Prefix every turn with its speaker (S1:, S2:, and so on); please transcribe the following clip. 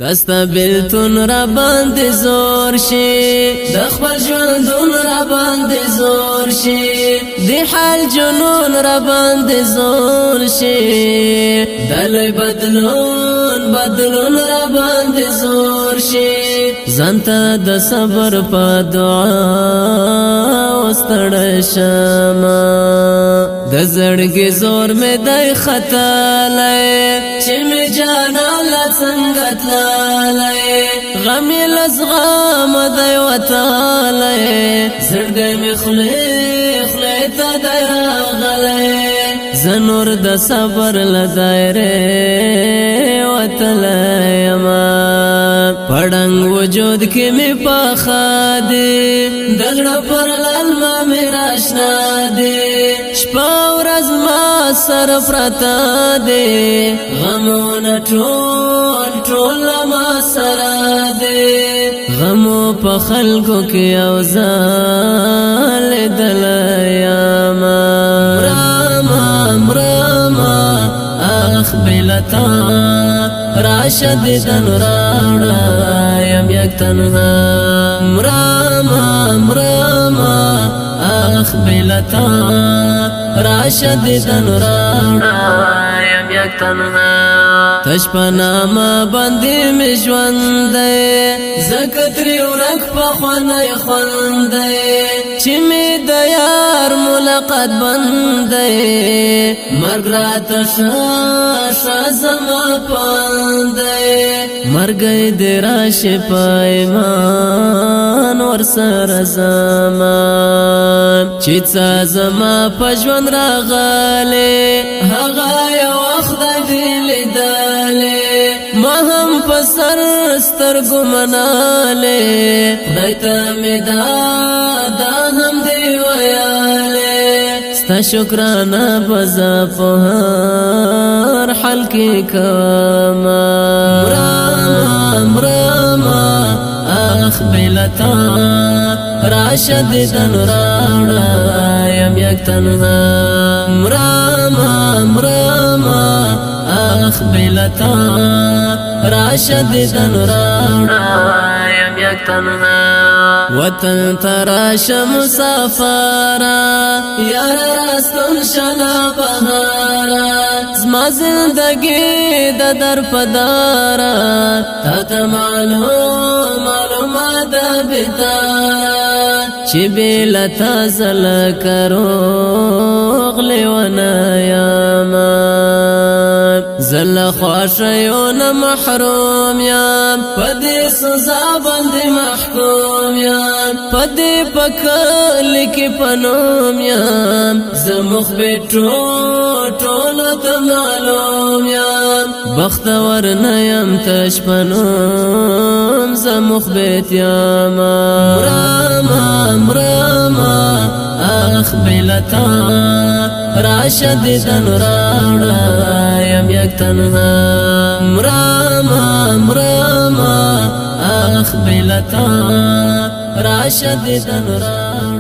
S1: دستا بیلتون را باندې زور شي د خپل ژوندون را باندې زور شي د حال جنون را باندې زور شي دلې بدلون را باندې زور شي زنتا د صبر په دعا واستړ شمه د زړګي زور مې دای خطا لای چې مې جانا لا څنګه تلای غم لزغم دی وتالای زړګي مې خله ته درغلای زنور د صبر لدایره وتلای ما پړنګ وجود کې مې پخا دي دغړه پر لالما مې راشنا دي شپه ورځ ما سر پرتا دي غمونه ټول ما سره دي غمو په خلکو کې او زال دلیا مرما اخ بلتا راشد دن راوڑا یم یک تنها مرما اخ بلتا راشد دن راوڑا یم یک تنها تشپنا ما بندی می ژوندی زکتری ورک په خوانی خوندی چې می د یار ملاقات بندی مرګ رات شا زما پاندی مرګ دې راشي په ایمان ور سره زمان چې څه زما په ژوند راغلی هغه یو وخت دې ما هم پسر سترګو مناله خدای ته مې دا هم دی ویاله ستا شکرانه بزا په هر حال کې کوما مرما اخ بلتا راشد دن راوړا یم یک تنها مرما اخ بلتا راشد دن راوڑا یم یک تنها وطن تراش مسافرا یار راستون شنا بهارا زما زندگی د در پدارا تا ته معلومه د بتارا چې بلتا زل کرو غلی ونایاما زل خواشیون محروم یم پدی سزا بندی محکوم یم پدی پکل کی پنوم یم زمخ ټول ته معلوم یم بختور نیم تش پنوم زمخ بیت یم مرما اخ بلتا راشد دن راوڑا یم یک تنها مرما اخ بلتا راشد دن راوڑا